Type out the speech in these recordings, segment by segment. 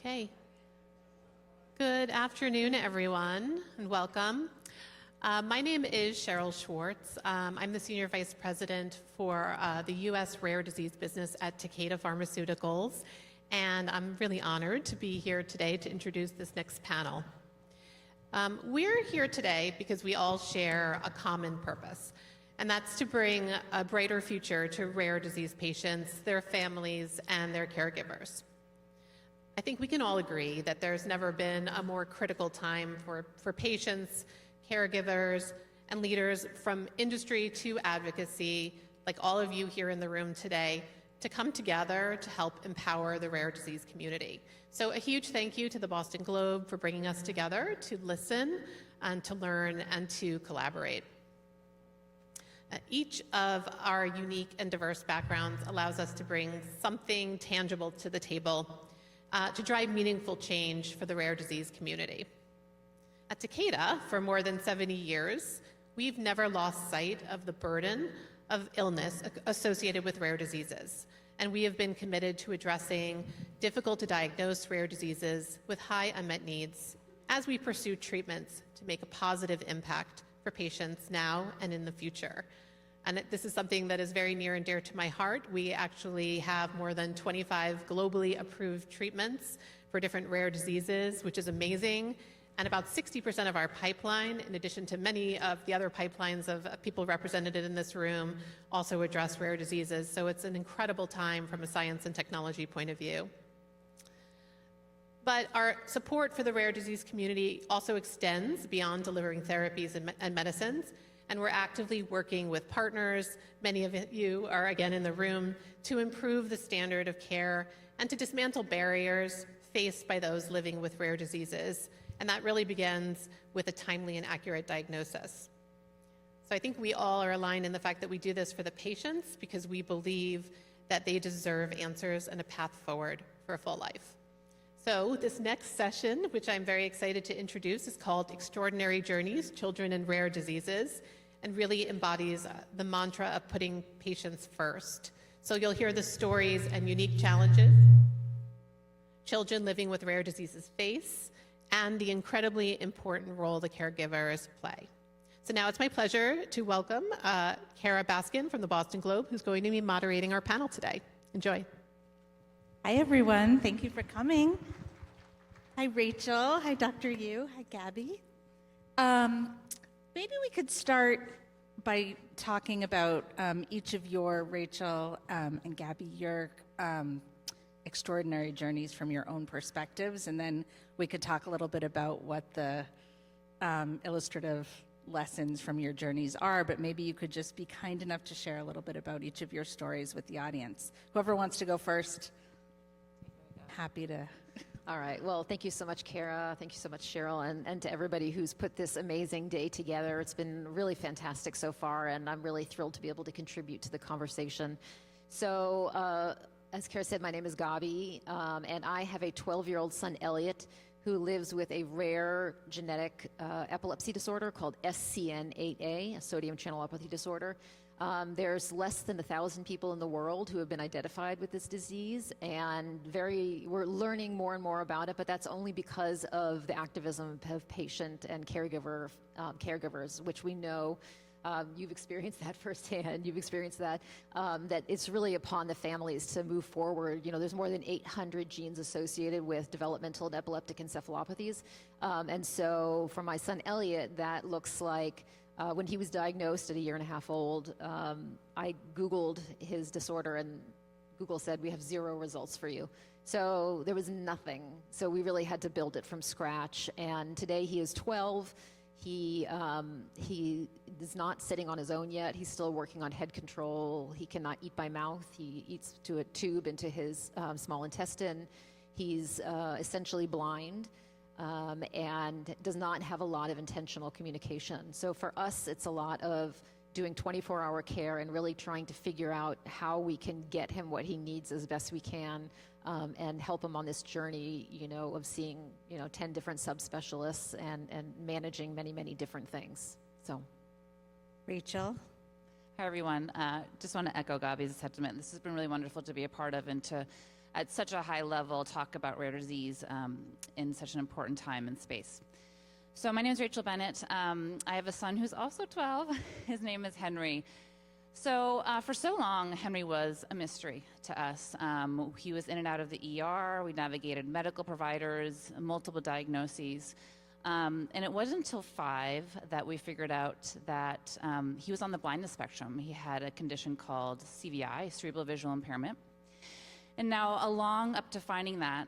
Okay. Good afternoon, everyone, and welcome. My name is Cheryl Schwartz. I'm the Senior Vice President for the U.S. Rare Disease business at Takeda Pharmaceuticals, and I'm really honored to be here today to introduce this next panel. We're here today because we all share a common purpose, and that's to bring a brighter future to rare disease patients, their families, and their caregivers. I think we can all agree that there's never been a more critical time for patients, caregivers, and leaders from industry to advocacy, like all of you here in the room today, to come together to help empower the rare disease community. So a huge thank you to the Boston Globe for bringing us together to listen and to learn and to collaborate. Each of our unique and diverse backgrounds allows us to bring something tangible to the table to drive meaningful change for the rare disease community. At Takeda, for more than 70 years, we've never lost sight of the burden of illness associated with rare diseases, and we have been committed to addressing difficult-to-diagnose rare diseases with high unmet needs as we pursue treatments to make a positive impact for patients now and in the future. And this is something that is very near and dear to my heart. We actually have more than 25 globally approved treatments for different rare diseases, which is amazing. And about 60% of our pipeline, in addition to many of the other pipelines of people represented in this room, also address rare diseases. So it's an incredible time from a science and technology point of view. But our support for the rare disease community also extends beyond delivering therapies and medicines. And we're actively working with partners, many of you are again in the room, to improve the standard of care and to dismantle barriers faced by those living with rare diseases. And that really begins with a timely and accurate diagnosis. So I think we all are aligned in the fact that we do this for the patients because we believe that they deserve answers and a path forward for a full life. So this next session, which I'm very excited to introduce, is called Extraordinary Journeys, Children and Rare Diseases, and really embodies the mantra of putting patients first. So you'll hear the stories and unique challenges children living with rare diseases face, and the incredibly important role the caregivers play. So now it's my pleasure to welcome Kara Baskin from the Boston Globe, who's going to be moderating our panel today. Enjoy. Hi, everyone. Thank you for coming. Hi, Rachel. Hi, Dr. Yu. Hi, Gabby. Maybe we could start by talking about each of your, Rachel and Gabby, your extraordinary journeys from your own perspectives, and then we could talk a little bit about what the illustrative lessons from your journeys are, but maybe you could just be kind enough to share a little bit about each of your stories with the audience. Whoever wants to go first, happy to. All right. Well, thank you so much, Kara. Thank you so much, Cheryl, and to everybody who's put this amazing day together. It's been really fantastic so far, and I'm really thrilled to be able to contribute to the conversation. So, as Kara said, my name is Gabi, and I have a 12-year-old son, Elliot, who lives with a rare genetic epilepsy disorder called SCN8A, a sodium channelopathy disorder. There's less than 1,000 people in the world who have been identified with this disease, and we're learning more and more about it, but that's only because of the activism of patient and caregivers, which we know you've experienced that firsthand. You've experienced that it's really upon the families to move forward. You know, there's more than 800 genes associated with developmental and epileptic encephalopathies. And so for my son Elliot, that looks like when he was diagnosed at 1.5 years old, I Googled his disorder, and Google said, we have 0 results for you. So there was nothing. So we really had to build it from scratch. And today he is 12. He is not sitting on his own yet. He's still working on head control. He cannot eat by mouth. He eats to a tube into his small intestine. He's essentially blind and does not have a lot of intentional communication. So for us, it's a lot of doing 24-hour care and really trying to figure out how we can get him what he needs as best we can, and help him on this journey, you know, of seeing, 10 different subspecialists and managing many, many different things. So, Rachel. Hi, everyone. Just want to echo Gabi's sentiment. This has been really wonderful to be a part of and to at such a high level talk about rare disease in such an important time and space. So my name is Rachel Bennett. I have a son who's also 12. His name is Henry. So for so long, Henry was a mystery to us. He was in and out of the ER. We navigated medical providers, multiple diagnoses. And it wasn't until 5 that we figured out that he was on the blindness spectrum. He had a condition called CVI, cerebral visual impairment. And now, along up to finding that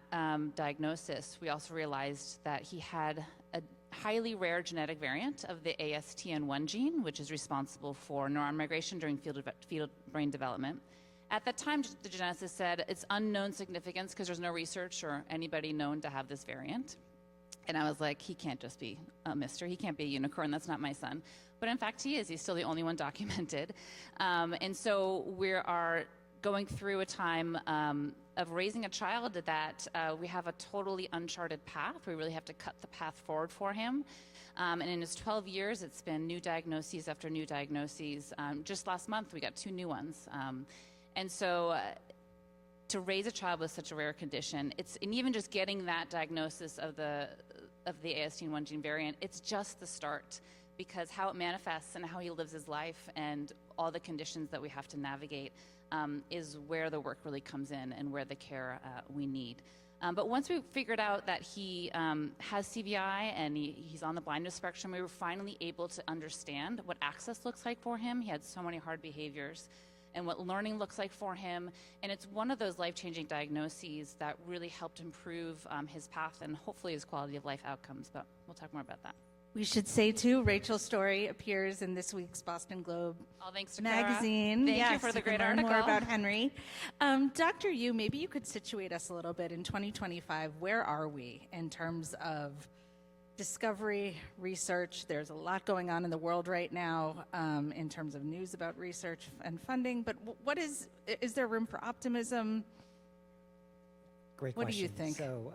diagnosis, we also realized that he had a highly rare genetic variant of the ASTN1 gene, which is responsible for neuron migration during fetal brain development. At that time, the geneticist said it's unknown significance because there's no research or anybody known to have this variant. And I was like, he can't just be a mystery. He can't be a unicorn. That's not my son. But in fact, he is. He's still the only one documented. And so we are going through a time of raising a child that we have a totally uncharted path. We really have to cut the path forward for him. And in his 12 years, it's been new diagnoses after new diagnoses. Just last month, we got 2 new ones. And so to raise a child with such a rare condition, and even just getting that diagnosis of the ASTN1 gene variant, it's just the start, because how it manifests and how he lives his life and all the conditions that we have to navigate is where the work really comes in and where the care we need. But once we figured out that he has CVI and he's on the blindness spectrum, we were finally able to understand what access looks like for him. He had so many hard behaviors, and what learning looks like for him. And it's one of those life-changing diagnoses that really helped improve his path and hopefully his quality of life outcomes. But we'll talk more about that. We should say, too, Rachel's story appears in this week's Boston Globe thanks to Kara. magazine. Thank yes, you for the you can great learn article. more about Henry. Dr. Yu, maybe you could situate us a little bit in 2025. Where are we in terms of discovery, research? There's a lot going on in the world right now in terms of news about research and funding, but what is there room for optimism? Great What question. do you think? So,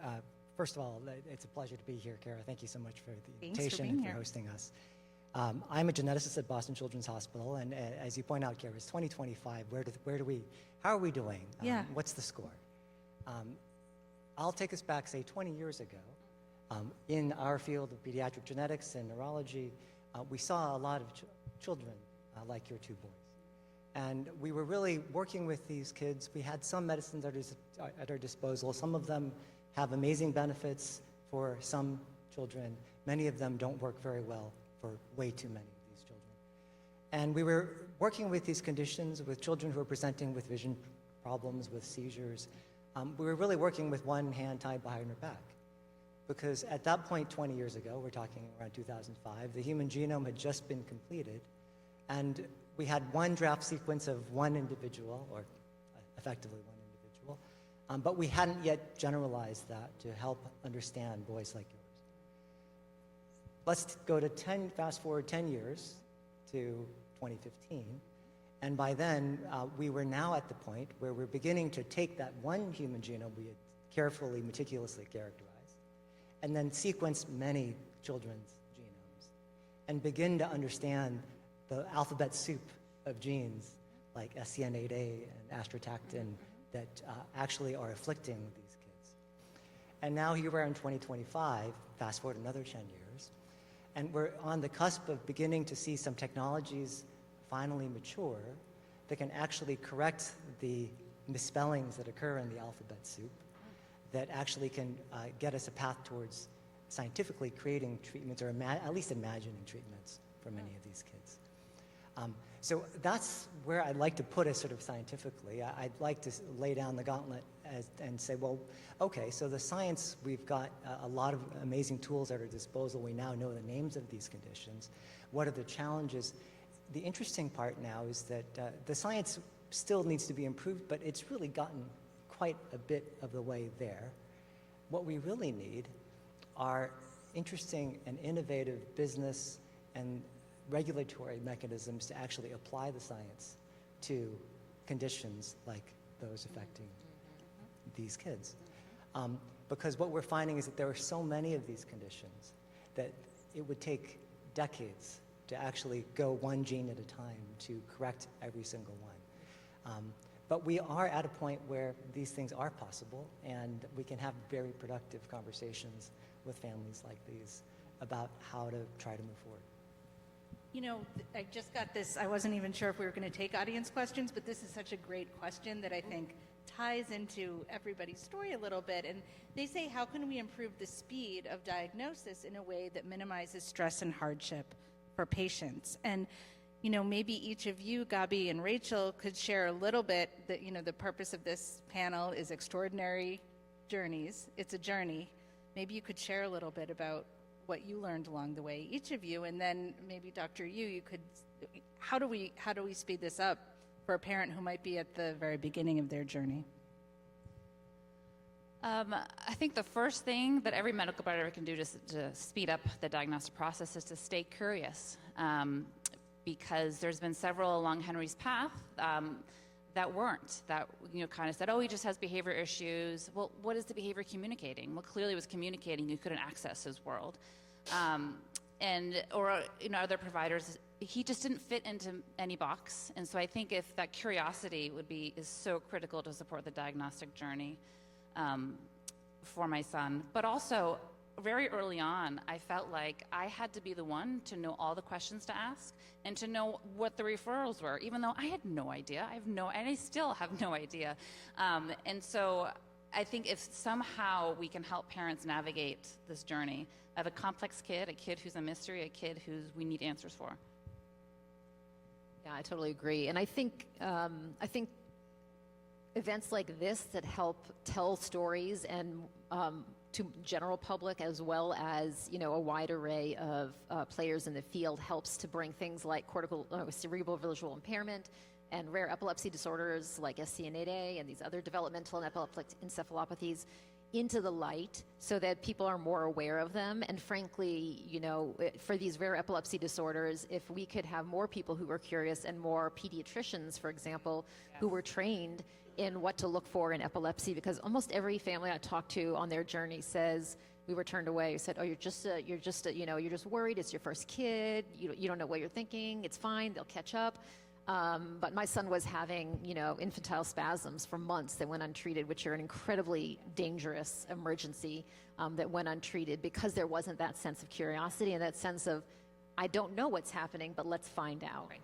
first of all, it's a pleasure to be here, Kara. Thank you so much for the Thanks for invitation being and here. for hosting us. I'm a geneticist at Boston Children's Hospital, and as you point out, Kara, it's 2025. How are we doing? Yeah. What's the score? I'll take us back, say, 20 years ago. In our field of pediatric genetics and neurology, we saw a lot of children like your 2 boys. And we were really working with these kids. We had some medicines at our disposal. Some of them have amazing benefits for some children. Many of them don't work very well for way too many of these children. And we were working with these conditions with children who are presenting with vision problems, with seizures. We were really working with one hand tied behind her back. Because at that point, 20 years ago, we're talking around 2005, the human genome had just been completed, and we had one draft sequence of one individual, or effectively one individual, but we hadn't yet generalized that to help understand boys like yours. Let's go to fast forward 10 years to 2015, and by then, we were now at the point where we're beginning to take that one human genome we had carefully, meticulously characterized, and then sequence many children's genomes and begin to understand the alphabet soup of genes like SCN8A and astrotactin that actually are afflicting these kids. And now here we are in 2025, fast forward another 10 years, and we're on the cusp of beginning to see some technologies finally mature that can actually correct the misspellings that occur in the alphabet soup, that actually can get us a path towards scientifically creating treatments, or at least imagining treatments for many of these kids. So that's where I'd like to put us sort of scientifically. I'd like to lay down the gauntlet and say, well, okay, so the science, we've got a lot of amazing tools at our disposal. We now know the names of these conditions. What are the challenges? The interesting part now is that the science still needs to be improved, but it's really gotten quite a bit of the way there. What we really need are interesting and innovative business and regulatory mechanisms to actually apply the science to conditions like those affecting these kids. Because what we're finding is that there are so many of these conditions that it would take decades to actually go one gene at a time to correct every single one. But we are at a point where these things are possible, and we can have very productive conversations with families like these about how to try to move forward. You know, I just got this, I wasn't even sure if we were going to take audience questions, but this is such a great question that I think ties into everybody's story a little bit. And they say, how can we improve the speed of diagnosis in a way that minimizes stress and hardship for patients? And, you know, maybe each of you, Gabi and Rachel, could share a little bit that, you know, the purpose of this panel is extraordinary journeys. It's a journey. Maybe you could share a little bit about what you learned along the way, each of you, and then maybe Dr. you could, how do we speed this up for a parent who might be at the very beginning of their journey? I think the first thing that every medical provider can do to speed up the diagnostic process is to stay curious, because there's been several along Henry's path that weren't, that, you know, kind of said, oh, he just has behavior issues. Well, what is the behavior communicating? Well, clearly it was communicating you couldn't access his world. Or, you know, other providers, he just didn't fit into any box. And so I think if that curiosity is so critical to support the diagnostic journey for my son. But also, very early on, I felt like I had to be the one to know all the questions to ask and to know what the referrals were, even though I had no idea. And I still have no idea. And so I think if somehow we can help parents navigate this journey of a complex kid, a kid who's a mystery, a kid we need answers for. Yeah, I totally agree. And I think events like this that help tell stories and to general public as well as, you know, a wide array of players in the field helps to bring things like cerebral visual impairment and rare epilepsy disorders like SCN8A and these other developmental and epileptic encephalopathies into the light so that people are more aware of them. And frankly, you know, for these rare epilepsy disorders, if we could have more people who were curious and more pediatricians, for example, who were trained in what to look for in epilepsy, because almost every family I talk to on their journey says, we were turned away, said, oh, you're just worried, it's your first kid, you don't know what you're thinking, it's fine, they'll catch up. But my son was having, you know, infantile spasms for months that went untreated, which are an incredibly dangerous emergency that went untreated because there wasn't that sense of curiosity and that sense of, I don't know what's happening, but let's find out. Right.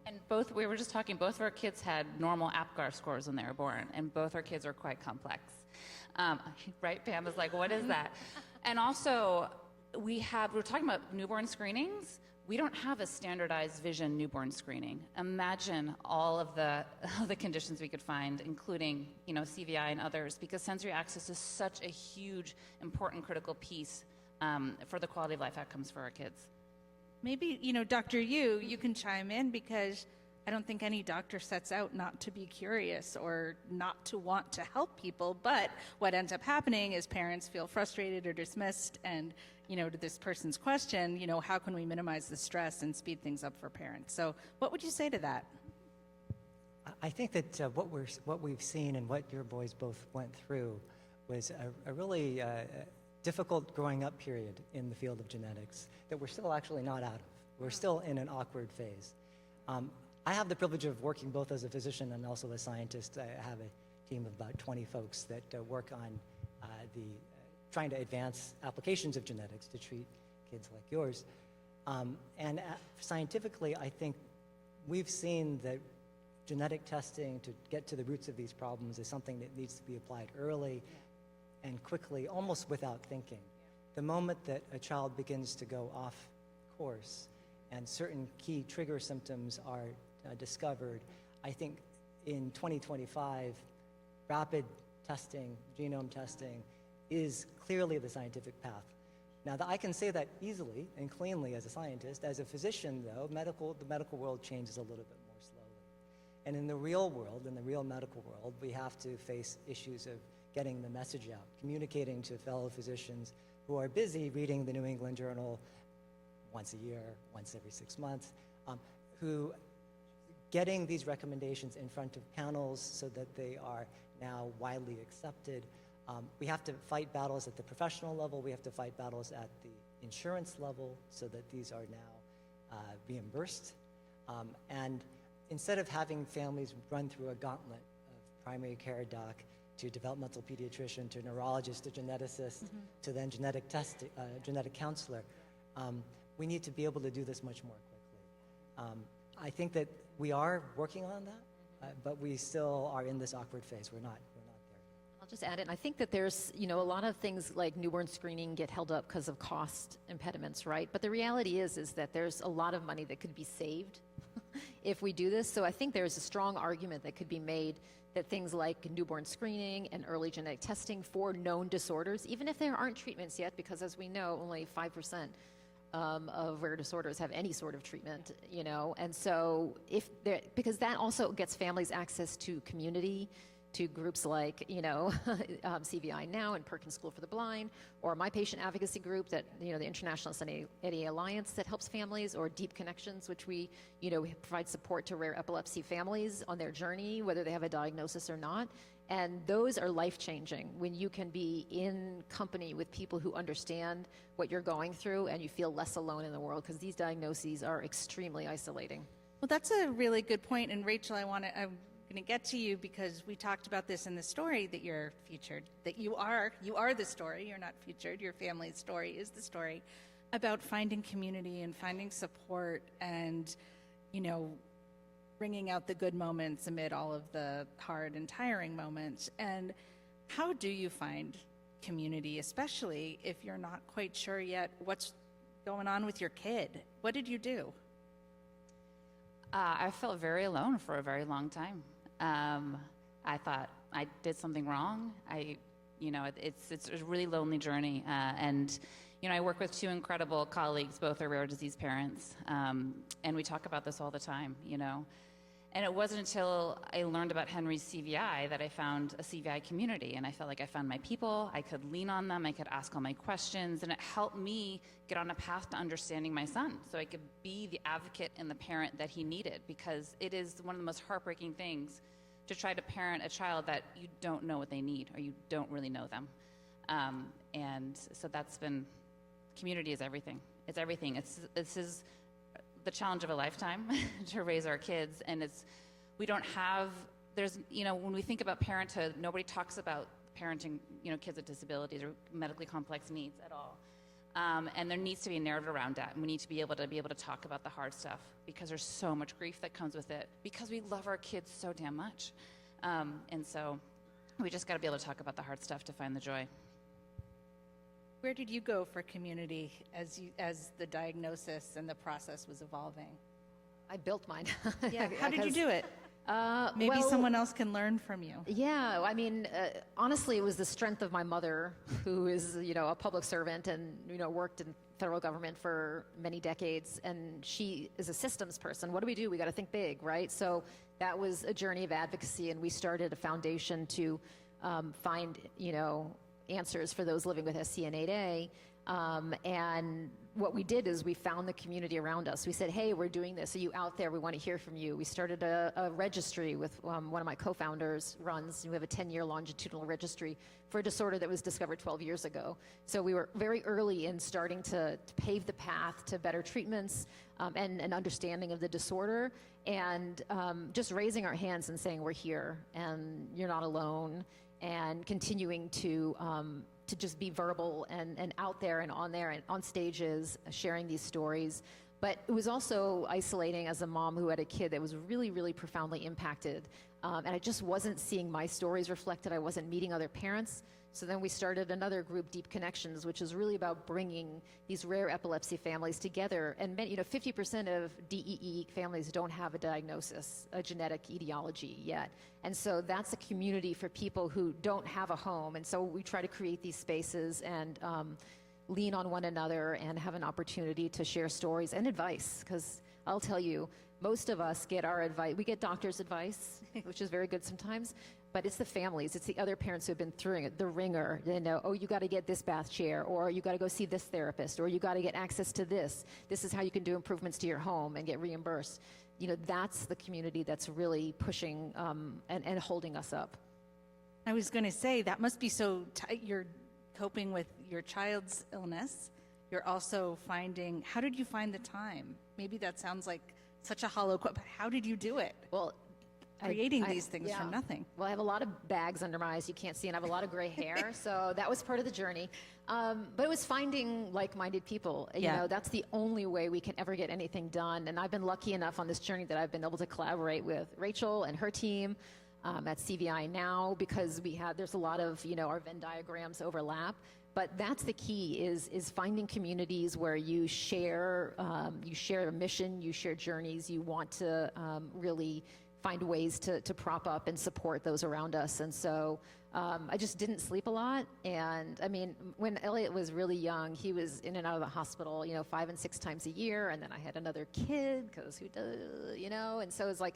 And we were just talking, both of our kids had normal APGAR scores when they were born, and both our kids are quite complex. Right, Pam is like, what is that? And also, we're talking about newborn screenings. We don't have a standardized vision newborn screening. Imagine all of the conditions we could find, including, you know, CVI and others, because sensory access is such a huge, important, critical piece for the quality of life outcomes for our kids. Maybe, you know, Dr. you can chime in, because I don't think any doctor sets out not to be curious or not to want to help people, but what ends up happening is parents feel frustrated or dismissed, and, you know, to this person's question, you know, how can we minimize the stress and speed things up for parents? So what would you say to that? I think that what we've seen and what your boys both went through was a really difficult growing up period in the field of genetics that we're still actually not out of. We're still in an awkward phase. I have the privilege of working both as a physician and also a scientist. I have a team of about 20 folks that work on trying to advance applications of genetics to treat kids like yours. Scientifically, I think we've seen that genetic testing to get to the roots of these problems is something that needs to be applied early and quickly, almost without thinking. The moment that a child begins to go off course and certain key trigger symptoms are discovered, I think in 2025, rapid testing, genome testing, is clearly the scientific path. Now, I can say that easily and cleanly as a scientist. As a physician, though, the medical world changes a little bit more slowly. And in the real world, in the real medical world, we have to face issues of getting the message out, communicating to fellow physicians who are busy reading the New England Journal once a year, once every 6 months, who getting these recommendations in front of panels so that they are now widely accepted. We have to fight battles at the professional level. We have to fight battles at the insurance level so that these are now reimbursed. And instead of having families run through a gauntlet of primary care doc to developmental pediatrician to neurologist to geneticist to then genetic counselor, we need to be able to do this much more quickly. I think that we are working on that, but we still are in this awkward phase. We're not there. I'll just add in, I think that there's, a lot of things like newborn screening get held up because of cost impediments, right? But the reality is that there's a lot of money that could be saved if we do this. So I think there's a strong argument that could be made that things like newborn screening and early genetic testing for known disorders, even if there aren't treatments yet, because as we know, only 5% of rare disorders have any sort of treatment, and so because that also gets families access to community, to groups like, CVI Now and Perkins School for the Blind, or my patient advocacy group that, the International Sunny Alliance that helps families, or Deep Connections, which we provide support to rare epilepsy families on their journey, whether they have a diagnosis or not. And those are life-changing when you can be in company with people who understand what you're going through and you feel less alone in the world, because these diagnoses are extremely isolating. Well, that's a really good point. And Rachel, I'm going to get to you because we talked about this in the story that you're featured, that you are the story. You're not featured. Your family's story is the story about finding community and finding support and, bringing out the good moments amid all of the hard and tiring moments. And how do you find community, especially if you're not quite sure yet what's going on with your kid? What did you do? I felt very alone for a very long time. I thought I did something wrong. It's a really lonely journey. And I work with two incredible colleagues, both are rare disease parents. And we talk about this all the time, And it wasn't until I learned about Henry's CVI that I found a CVI community, and I felt like I found my people. I could lean on them, I could ask all my questions, and it helped me get on a path to understanding my son so I could be the advocate and the parent that he needed, because it is one of the most heartbreaking things to try to parent a child that you don't know what they need or you don't really know them. And so that's been, community is everything. It's everything. This is the challenge of a lifetime to raise our kids, and when we think about parenthood, nobody talks about parenting, kids with disabilities or medically complex needs at all. And there needs to be a narrative around that, and we need to be able to talk about the hard stuff, because there's so much grief that comes with it, because we love our kids so damn much. And so we just got to be able to talk about the hard stuff to find the joy. Where did you go for community as the diagnosis and the process was evolving? I built mine. Yeah. How did you do it? Maybe someone else can learn from you. Yeah, I mean, honestly, it was the strength of my mother, who is, a public servant and, worked in federal government for many decades. And she is a systems person. What do? We got to think big, right? So that was a journey of advocacy. And we started a foundation to find, answers for those living with SCN8A. And what we did is we found the community around us. We said, hey, we're doing this. Are you out there? We want to hear from you. We started a registry with one of my co-founders runs. We have a 10-year longitudinal registry for a disorder that was discovered 12 years ago. So we were very early in starting to pave the path to better treatments and an understanding of the disorder, and just raising our hands and saying, we're here and you're not alone, and continuing to just be verbal and out there and on stages, sharing these stories. But it was also isolating as a mom who had a kid that was really, really profoundly impacted. And I just wasn't seeing my stories reflected. I wasn't meeting other parents. So then we started another group, Deep Connections, which is really about bringing these rare epilepsy families together. And 50% of DEE families don't have a diagnosis, a genetic etiology yet. And so that's a community for people who don't have a home. And so we try to create these spaces and lean on one another and have an opportunity to share stories and advice. Because I'll tell you, most of us get our advice. We get doctor's advice, which is very good sometimes. But it's the families, it's the other parents who have been through it, the ringer, oh, you got to get this bath chair, or you got to go see this therapist, or you got to get access to this. This is how you can do improvements to your home and get reimbursed. That's the community that's really pushing and holding us up. I was going to say, that must be so tight. You're coping with your child's illness. You're also how did you find the time? Maybe that sounds like such a hollow quote, but how did you do it? Well, Creating these things yeah. from nothing. Well, I have a lot of bags under my eyes you can't see, and I have a lot of gray hair, so that was part of the journey. But it was finding like-minded people. You Yeah. know, that's the only way we can ever get anything done. And I've been lucky enough on this journey that I've been able to collaborate with Rachel and her team at CVI now, because there's a lot of, our Venn diagrams overlap. But that's the key is finding communities where you share a mission, you share journeys, you want to really find ways to prop up and support those around us. And so I just didn't sleep a lot. And I mean, when Elliot was really young, he was in and out of the hospital, 5 and 6 times a year. And then I had another kid, because who does, and so it's like,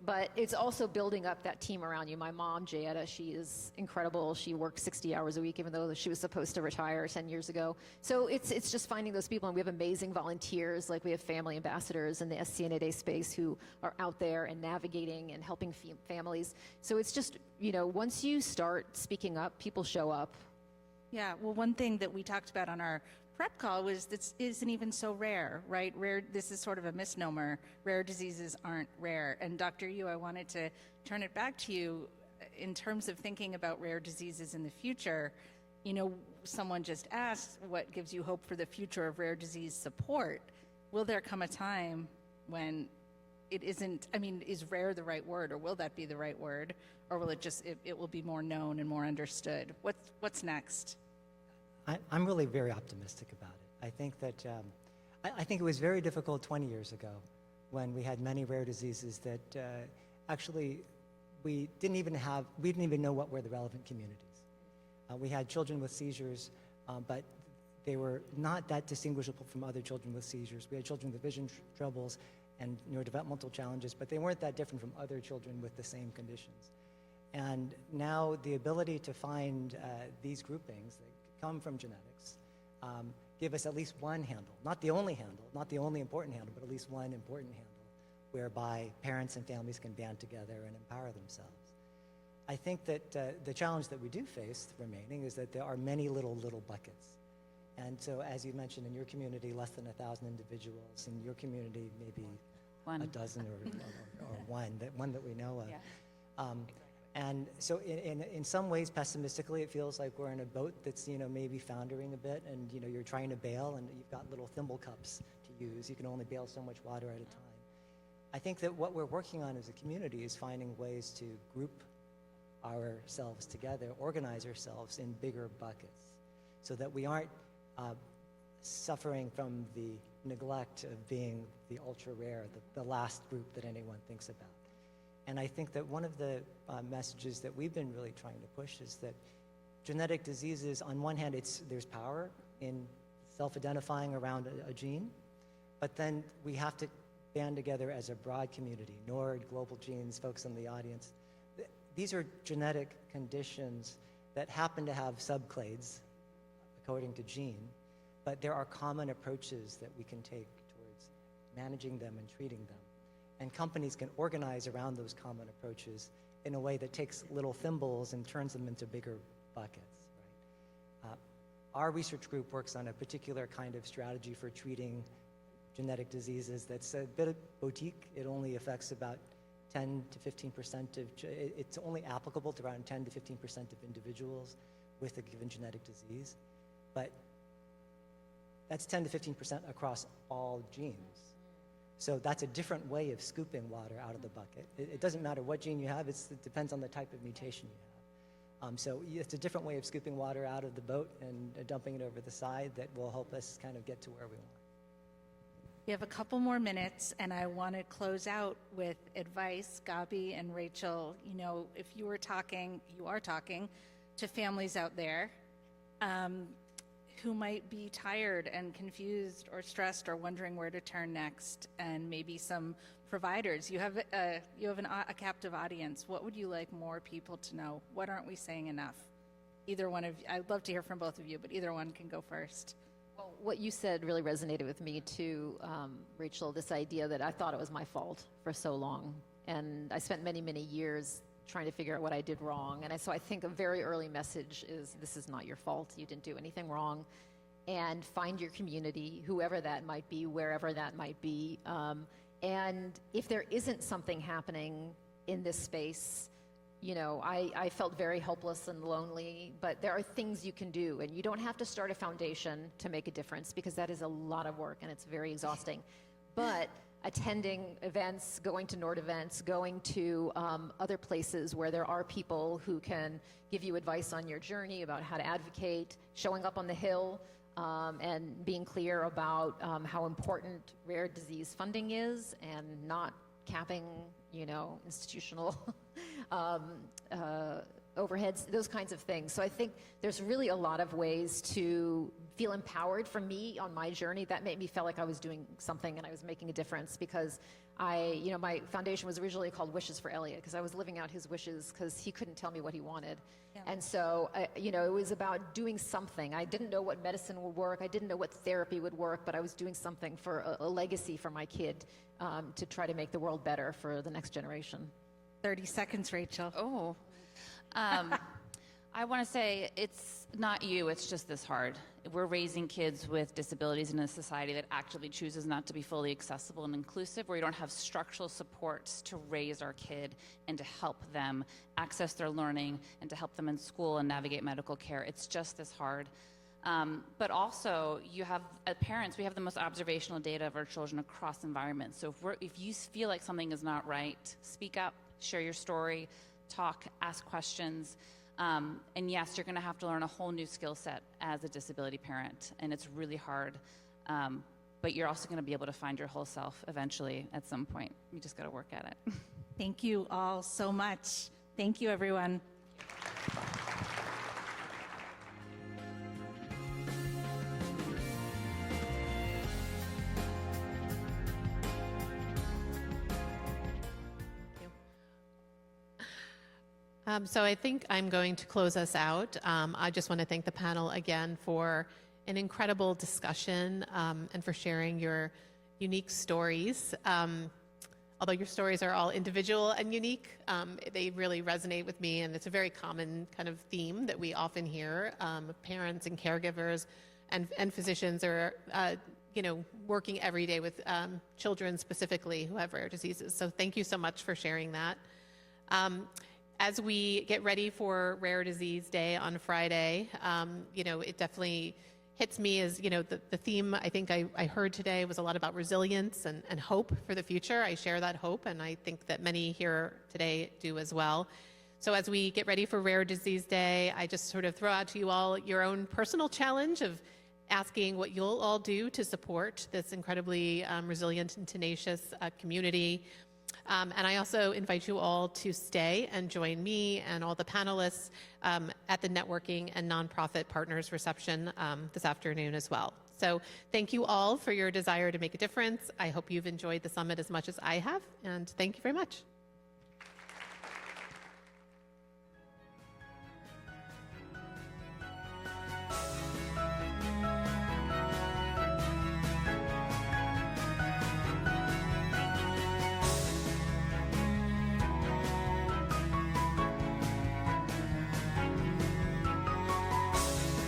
but it's also building up that team around you. My mom, Jayetta, she is incredible. She works 60 hours a week, even though she was supposed to retire 10 years ago. So it's just finding those people, and we have amazing volunteers. Like, we have family ambassadors in the SCNA space who are out there and navigating and helping families. So it's just, once you start speaking up, people show up. Yeah, well, one thing that we talked about on our prep call was this isn't even so rare, right? This is sort of a misnomer. Rare diseases aren't rare. And Dr. Yu, I wanted to turn it back to you in terms of thinking about rare diseases in the future. Someone just asked, what gives you hope for the future of rare disease support? Will there come a time when it isn't, is rare the right word, or will that be the right word? Or will it will be more known and more understood? What's next? I'm really very optimistic about it. I think that I think it was very difficult 20 years ago when we had many rare diseases that actually we didn't even know what were the relevant communities. We had children with seizures, but they were not that distinguishable from other children with seizures. We had children with vision troubles and neurodevelopmental challenges, but they weren't that different from other children with the same conditions. And now the ability to find these groupings that come from genetics give us at least one handle, not the only important handle, but at least one important handle whereby parents and families can band together and empower themselves. I think that the challenge that we do face remaining is that there are many little buckets. And so, as you mentioned, in your community, less than 1,000 individuals. In your community, maybe One. a dozen or one that we know of. Yeah. And so in some ways, pessimistically, it feels like we're in a boat that's, maybe foundering a bit, and, you're trying to bail, and you've got little thimble cups to use. You can only bail so much water at a time. I think that what we're working on as a community is finding ways to group ourselves together, organize ourselves in bigger buckets, so that we aren't suffering from the neglect of being the ultra rare, the last group that anyone thinks about. And I think that one of the messages that we've been really trying to push is that genetic diseases, on one hand, there's power in self-identifying around a gene, but then we have to band together as a broad community, NORD, Global Genes, folks in the audience. These are genetic conditions that happen to have subclades according to gene, but there are common approaches that we can take towards managing them and treating them. And companies can organize around those common approaches in a way that takes little thimbles and turns them into bigger buckets. Right? Our research group works on a particular kind of strategy for treating genetic diseases that's a bit boutique. It only affects about 10 to 15% of, it's only applicable to around 10 to 15% of individuals with a given genetic disease. But that's 10 to 15% across all genes. So that's a different way of scooping water out of the bucket. It doesn't matter what gene you have, it depends on the type of mutation you have. So it's a different way of scooping water out of the boat and dumping it over the side that will help us kind of get to where we want. We have a couple more minutes, and I want to close out with advice. Gabi and Rachel, if you are talking to families out there who might be tired and confused or stressed or wondering where to turn next, and maybe some providers. You have a captive audience. What would you like more people to know? What aren't we saying enough? Either one of you. I'd love to hear from both of you, but either one can go first. Well, what you said really resonated with me too, Rachel, this idea that I thought it was my fault for so long. And I spent many, many years trying to figure out what I did wrong. And so I think a very early message is, this is not your fault. You didn't do anything wrong. And find your community, whoever that might be, wherever that might be, And if there isn't something happening in this space, you know, I felt very helpless and lonely, but there are things you can do, and you don't have to start a foundation to make a difference, because that is a lot of work and it's very exhausting. But attending events, going to Nord events, going to other places where there are people who can give you advice on your journey about how to advocate, showing up on the Hill, and being clear about how important rare disease funding is, and not capping, you know, institutional overheads, those kinds of things. So I think there's really a lot of ways to feel empowered. For me, on my journey, that made me feel like I was doing something and I was making a difference, because you know, my foundation was originally called Wishes for Elliot, because I was living out his wishes because he couldn't tell me what he wanted. Yeah. And so, you know, it was about doing something. I didn't know what medicine would work. I didn't know what therapy would work, but I was doing something for a legacy for my kid, to try to make the world better for the next generation. 30 seconds, Rachel. Oh, I want to say it's not you, it's just this hard. We're raising kids with disabilities in a society that actively chooses not to be fully accessible and inclusive, where you don't have structural supports to raise our kid and to help them access their learning and to help them in school and navigate medical care. It's just this hard. But also, you have, as parents, we have the most observational data of our children across environments. So if you feel like something is not right, speak up, share your story, talk, ask questions. And yes, you're going to have to learn a whole new skill set as a disability parent, and it's really hard. But you're also going to be able to find your whole self eventually at some point. You just got to work at it. Thank you all so much. Thank you, everyone. So I think I'm going to close us out. I just want to thank the panel again for an incredible discussion, and for sharing your unique stories. Although your stories are all individual and unique, they really resonate with me, and it's a very common kind of theme that we often hear. Parents and caregivers and physicians are you know, working every day with children specifically who have rare diseases. So thank you so much for sharing that. As we get ready for Rare Disease Day on Friday, you know, it definitely hits me as, you know, the theme I think I heard today was a lot about resilience and hope for the future. I share that hope, and I think that many here today do as well. So as we get ready for Rare Disease Day, I just sort of throw out to you all your own personal challenge of asking what you'll all do to support this incredibly resilient and tenacious community. And I also invite you all to stay and join me and all the panelists at the Networking and Nonprofit Partners reception this afternoon as well. So thank you all for your desire to make a difference. I hope you've enjoyed the summit as much as I have, and thank you very much.